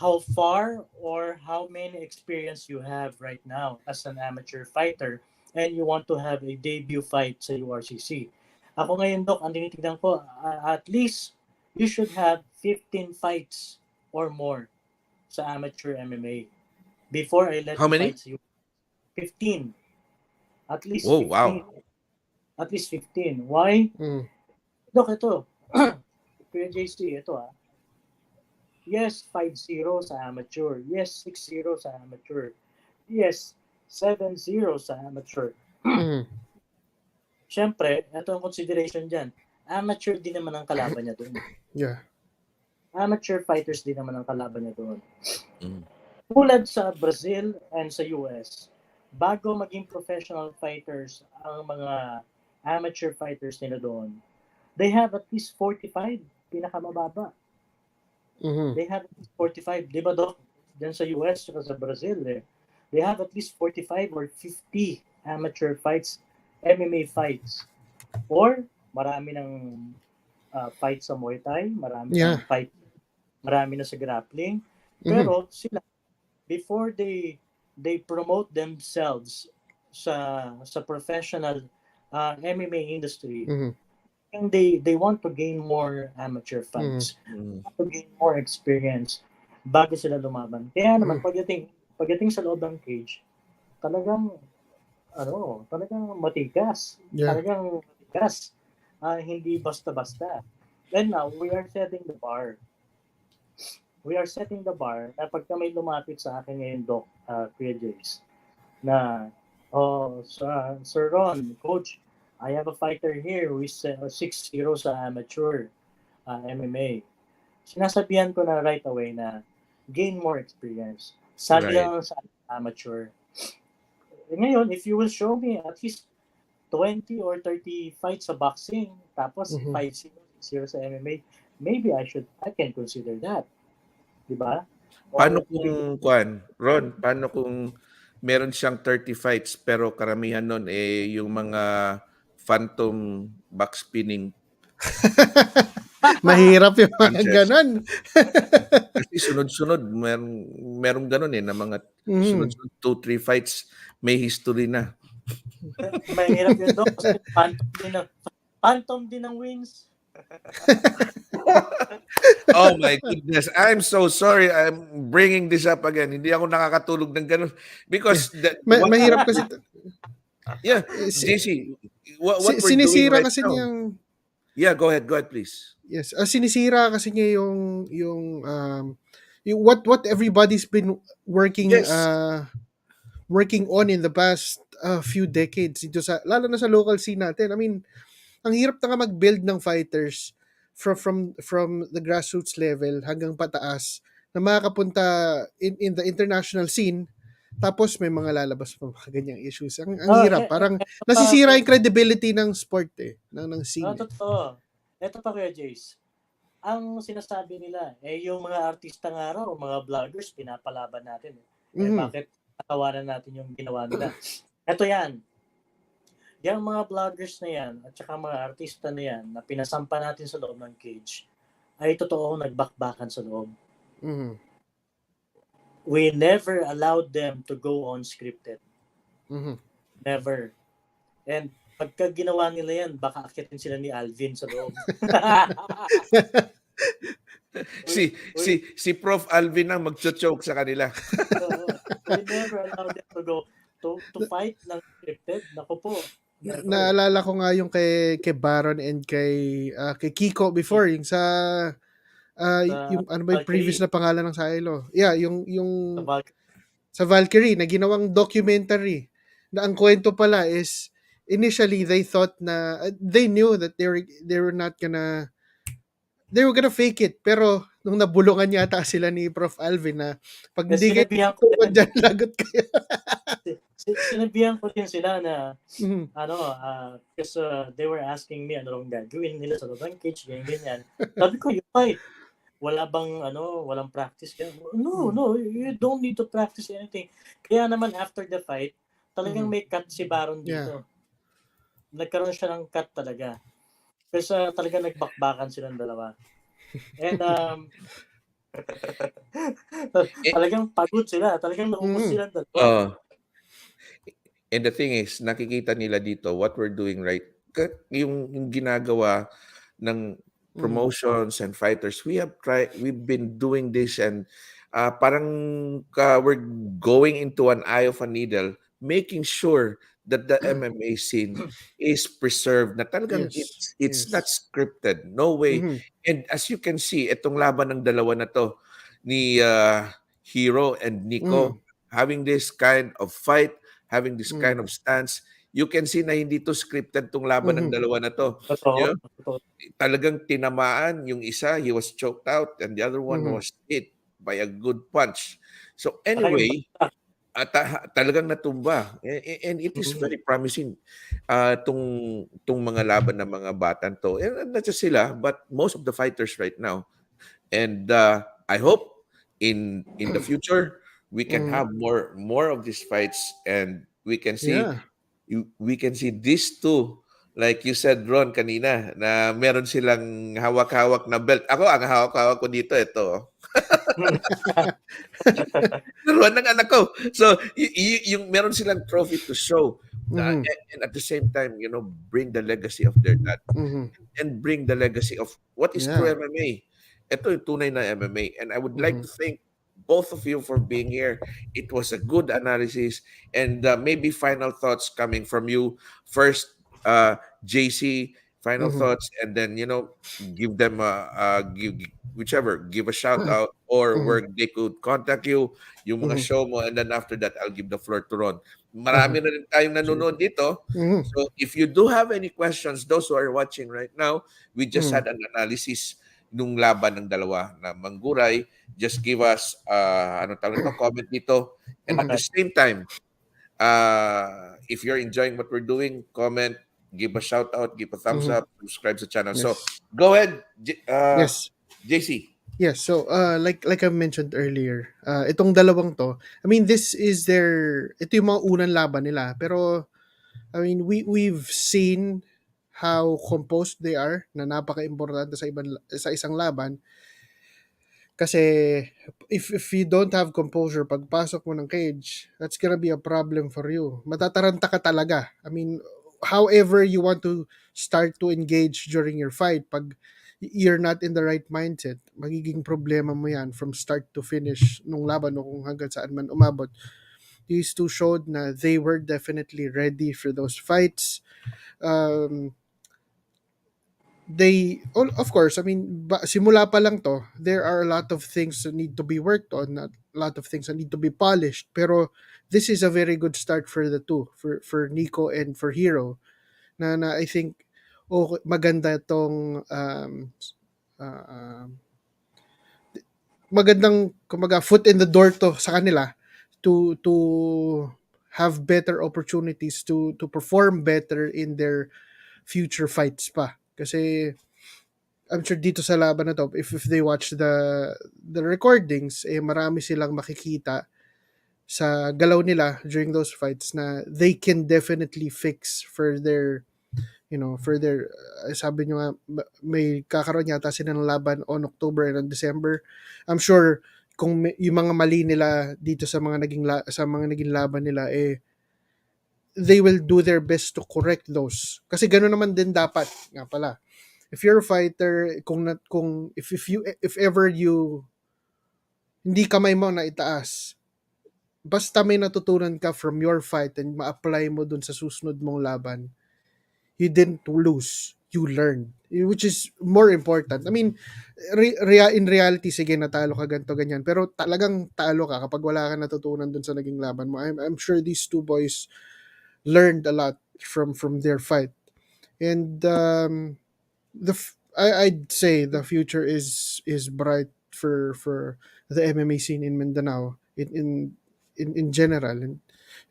how far or how many experience you have right now as an amateur fighter and you want to have a debut fight sa URCC. Ako ngayon, Doc, ang tinitignan ko, at least you should have 15 fights or more sa amateur MMA before I let How you many? fight sa URCC. 15. At least Oh, 15. wow. At least 15. Why? Mhm. Doc, ito. Kuya JC, ito Yes, 5-0 sa amateur. Yes, 6-0 sa amateur. Yes, 7-0 sa amateur. Mhm. Siyempre, ito ang consideration dyan. Amateur din naman ang kalaban niya doon. Yeah. Amateur fighters din naman ang kalaban niya doon. Mm. Tulad sa Brazil and sa US, bago maging professional fighters ang mga amateur fighters nila doon, they have at least 45, pinakamababa. Mhm. They have at least 45. Di ba, Doc? Diyan sa US at sa Brazil, they have at least 45 or 50 amateur fights, MMA fights. Or marami ng fight sa Muay Thai, marami Yeah. ng fight, marami na sa grappling. Mhm. Pero sila, before they promote themselves sa professional MMA industry, Mhm. and they want to gain more amateur fights, to gain more experience bago sila lumaban. Kaya naman pagdating sa loob ng cage, talagang matigas. Yeah. Talagang matigas. Hindi basta-basta. And now we are setting the bar. We are setting the bar na pagka may lumapit sa akin ngayon, Doc, Kuya Jace, na Sir Ron, Coach, I have a fighter here who is 6-0 sa amateur MMA. Sinasabihan ko na right away na gain more experience. Sali Right. lang sa amateur. Ngayon, if you will show me at least 20 or 30 fights sa boxing, tapos 5-0 sa MMA, maybe I can consider that. Diba? Paano kung Ron, paano kung meron siyang 30 fights pero karamihan nun yung mga phantom box spinning Mahirap yung mga punches? ganon. Kasi sunod-sunod, merong ganun na mga Mhm. sunod-sunod 2-3 fights may history na. Mahirap yun, Doc, kasi phantom din ng wins. Oh my goodness. I'm so sorry. I'm bringing this up again. Hindi ako nakakatulog ng ganun. Because Mahirap kasi. Yeah, Si- JC, what we're doing sinisira right kasi now. niyang Yeah, go ahead, please. yes, sinisira kasi niya yung what everybody's been working Yes. working on in the past few decades dito lalo na sa local scene natin. I mean, ang hirap na nga mag-build ng fighters from the grassroots level hanggang pataas na makakapunta in the international scene, tapos may mga lalabas pa mga ganyang issues. Ang hirap. Parang nasisira yung credibility ng sport ng scene. Totoo. Ito pa, Kuya Jace. Ang sinasabi nila, yung mga artista nga raw, mga vloggers, pinapalaban natin. Bakit natawanan natin yung ginawa nila? Ito yan. yung mga vloggers na yan at saka mga artista na yan na pinasampa natin sa loob ng cage ay totoo nagbakbakan sa loob. Mhm. We never allowed them to go unscripted. Mhm. Never. And pagka ginawa nila yan, baka akitin sila ni Alvin sa loob. Si Prof. Alvin ang magcho-choke sa kanila. We never allowed them to go to fight ng scripted. Naku po. Never. Naalala ko nga yung kay Baron and kay Kiko before, yung sa yung ano ba yung previous na pangalan ng Silo? Yeah, yung sa Valkyrie na ginawang documentary na ang kwento pala is initially they thought na they knew that they were not gonna they were gonna fake it, pero nung nabulungan yata sila ni Prof. Alvin na pag hindi kayo sinabihan ko tutukan dyan, lagot kayo. Sinabihan ko din sila na Mhm. because they were asking me ano bang gagawin nila sa loob ng cage, ganyan. Sabi ko, you fight. Wala bang walang practice kaya? No, you don't need to practice anything. Kaya naman after the fight, talagang may cut si Baron dito. Nagkaroon siya ng cut talaga. Kasi talagang nagbakbakan silang dalawa. And talagang pagod sila, talagang naubos silang dalawa. And the thing is, nakikita nila dito what we're doing right. Yung ginagawa ng promotions and fighters, we've been doing this and parang we're going into an eye of a needle, making sure that the MMA scene is preserved, na talagang Yes, it's yes. not scripted, no way. And as you can see, itong laban ng dalawa na to ni Hero and Nikko, having this kind of fight, having this kind of stance, you can see na hindi to scripted tong laban ng dalawa na to. You know? Talagang tinamaan yung isa, he was choked out, and the other one was hit by a good punch. So anyway, talagang natumba. And it is very promising tong mga laban ng mga batang to. And not just sila, but most of the fighters right now. And I hope in the future we can have more of these fights, and we can see these two, like you said, Ron, kanina, na meron silang hawak-hawak na belt. Ako, ang hawak-hawak ko dito, ito. Ron ng anak ko. So, yung meron silang trophy to show. And at the same time, bring the legacy of their dad. And bring the legacy of what is true MMA. Ito yung tunay na MMA. And I would like to thank both of you for being here. It was a good analysis, and maybe final thoughts coming from you first, JC. Final thoughts, and then give them give a shout out or where they could contact you, yung mga show mo, and then after that I'll give the floor to Ron. Marami na rin tayong nanonood dito. So if you do have any questions, those who are watching right now, we just had an analysis nung laban ng dalawa na Manguray. Just give us comment dito. And at the same time, if you're enjoying what we're doing, comment, give a shout out, give a thumbs up, subscribe sa channel. Yes. So go ahead, Yes. JC. Yes, so like I mentioned earlier, itong dalawang to, I mean ito yung mga unang laban nila, pero I mean we've seen how composed they are, na napaka-importante sa isang laban. Kasi if you don't have composure pagpasok mo ng cage, that's gonna be a problem for you. Matataranta ka talaga. I mean, however you want to start to engage during your fight, pag you're not in the right mindset, magiging problema mo yan from start to finish nung laban o kung hanggang saan man umabot. These two showed na they were definitely ready for those fights. Of course, I mean, simula pa lang to, there are a lot of things that need to be worked on, a lot of things that need to be polished, pero this is a very good start for the two, for Nikko and for Hero, na I think maganda tong magandang kumaga foot in the door to sa kanila to have better opportunities to perform better in their future fights pa. Kasi I'm sure dito sa laban na to, if they watch the recordings, marami silang makikita sa galaw nila during those fights na they can definitely fix for their sabi nyo nga, may kakaroon yata sila ng laban on October and on December. I'm sure kung yung mga mali nila dito sa mga naging laban nila, they will do their best to correct those. Kasi gano'n naman din dapat, nga pala. If you're a fighter, if ever you hindi kamay mo na itaas, basta may natutunan ka from your fight and ma-apply mo dun sa susunod mong laban, you didn't lose, you learned, which is more important. I mean, in reality, sige, natalo ka ganito, ganyan, pero talagang talo ka kapag wala ka natutunan dun sa naging laban mo. I'm sure these two boys learned a lot from their fight. And I'd say the future is bright for the MMA scene in Mindanao in general. And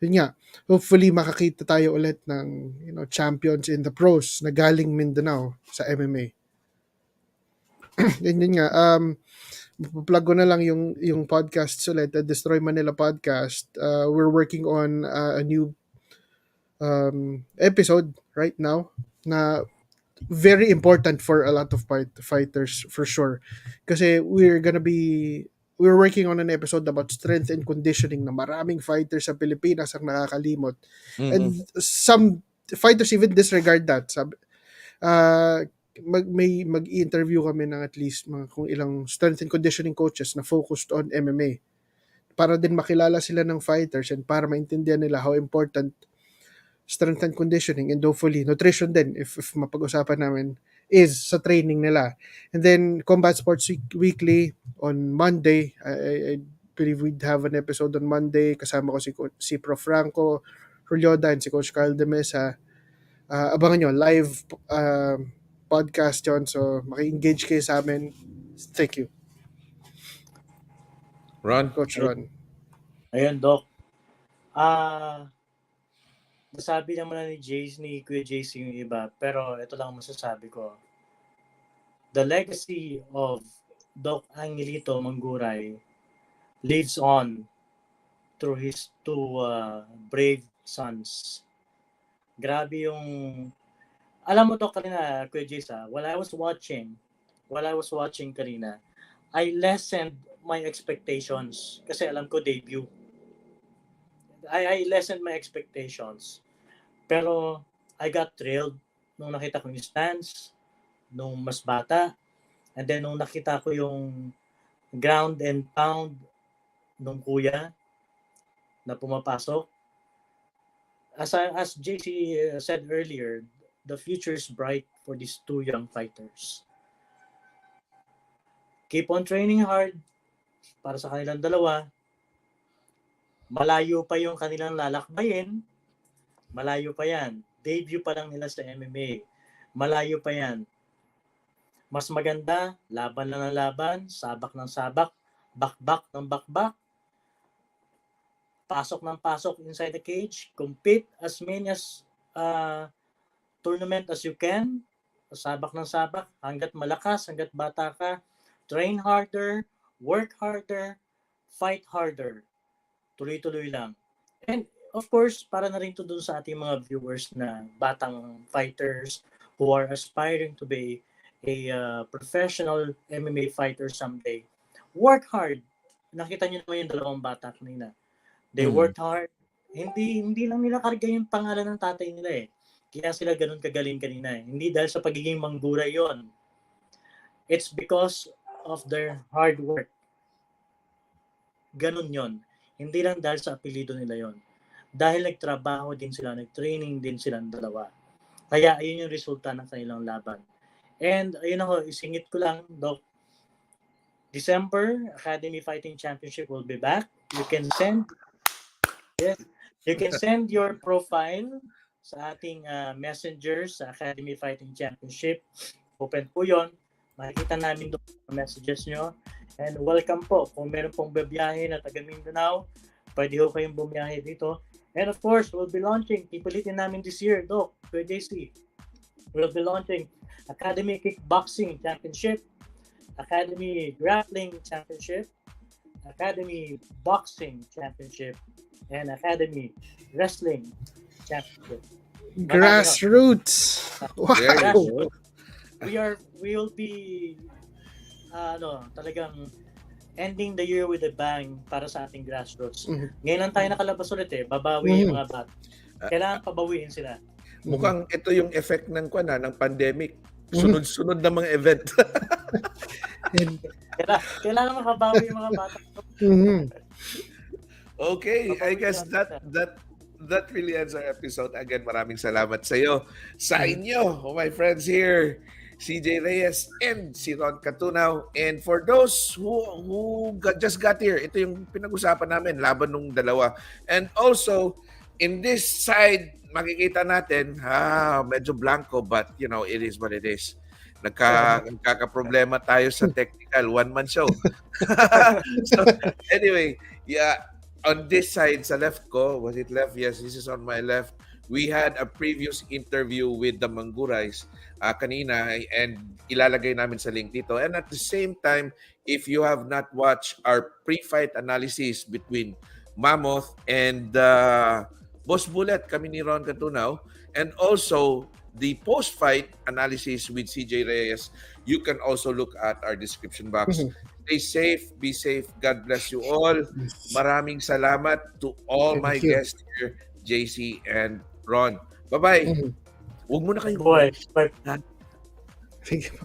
yun nga, hopefully makakita tayo ulit ng champions in the pros na galing Mindanao sa MMA. And yun nga, plug ko na lang yung podcast ulit, the Destroy Manila podcast. We're working on a new episode right now na very important for a lot of fighters for sure. Kasi we're working on an episode about strength and conditioning na maraming fighters sa Pilipinas ang nakakalimot. And some fighters even disregard that. Mag-interview kami ng at least kung ilang strength and conditioning coaches na focused on MMA para din makilala sila ng fighters and para maintindihan nila how important strength and conditioning and hopefully nutrition din if mapag-usapan namin is sa training nila. And then Combat Sports Weekly on Monday. I believe we'd have an episode on Monday. Kasama ko si Prof. Franco Rulyoda and si Coach Carl de Mesa. Abangan nyo, live podcast yon. So maki-engage kayo sa amin. Thank you. Ron? Coach Ron. Ayun, Doc. Nasabi naman na ni Kuya JC yung iba, pero ito lang masasabi ko. The legacy of Doc Angelito Manguray lives on through his two brave sons. Grabe yung... Alam mo to kanina, Kuya JC, while I was watching kanina, I lessened my expectations kasi alam ko debut. I lessened my expectations. Pero I got thrilled nung nakita ko yung stance, nung mas bata, and then nung nakita ko yung ground and pound nung kuya na pumapasok. As JC said earlier, the future is bright for these two young fighters. Keep on training hard para sa kanilang dalawa. Malayo pa yung kanilang lalakbayin. Malayo pa yan. Debut pa lang nila sa MMA. Malayo pa yan. Mas maganda, laban lang ng laban, sabak ng sabak, bakbak ng bakbak, pasok ng pasok inside the cage, compete as many as tournament as you can, sabak ng sabak, hanggat malakas, hanggat bata ka, train harder, work harder, fight harder. Tuloy-tuloy lang. And of course, para na rin to dun sa ating mga viewers na batang fighters who are aspiring to be a professional MMA fighter someday. Work hard. Nakita niyo naman yung dalawang bata kanina. They worked hard. Hindi lang nila karga yung pangalan ng tatay nila eh. Kaya sila ganun kagaling kanina eh. Hindi dahil sa pagiging Manguray yon. It's because of their hard work. Ganun yon. Hindi lang dahil sa apelido nila yon. Dahil nagtrabaho din sila, nagtraining din sila ng dalawa. Kaya ayun yung resulta ng kanilang laban. And ayun ako, isingit ko lang, Doc. December, Academy Fighting Championship will be back. You can send your profile sa ating messenger sa Academy Fighting Championship. Open po yon. Makikita namin doon ang messages nyo. And welcome po. Kung meron pong babiyahe na taga Mindanao, pwede ho kayong bumiyahe dito. And of course, we'll be launching, pipilitin namin this year, Doc, Kuya JC. We'll be launching Academy Kickboxing Championship, Academy Grappling Championship, Academy Boxing Championship and Academy Wrestling Championship. Grassroots. There Wow. you go. We will be talagang ending the year with a bang para sa ating grassroots. Ngayon lang tayo nakalabas ulit babawi yung mga bata. Kailangan pabawiin sila. Mukhang ito yung effect ng ng pandemic. Sunod-sunod na mga event. Kailangan makabawi yung mga bata. Okay, I guess that really ends our episode. Again, maraming salamat sa iyo. Sa inyo, my friends here, CJ Reyes and si Ron Catunao. And for those who just got here, ito yung pinag-usapan namin, laban nung dalawa. And also, in this side, makikita natin, medyo blanco, but it is what it is. Nagkakaproblema tayo sa technical one-man show. So, anyway, yeah, on this side, sa left ko, was it left? Yes, this is on my left. We had a previous interview with the Mangurays kanina, and ilalagay namin sa link dito. And at the same time, if you have not watched our pre-fight analysis between Mammoth and Boss Bullet, kami ni Ron Catunao, and also the post-fight analysis with CJ Reyes, you can also look at our description box. Stay safe, be safe. God bless you all. Maraming salamat to all my guests here, JC and Ron. Bye-bye. Huwag mo na kayong... Boy, Thank you.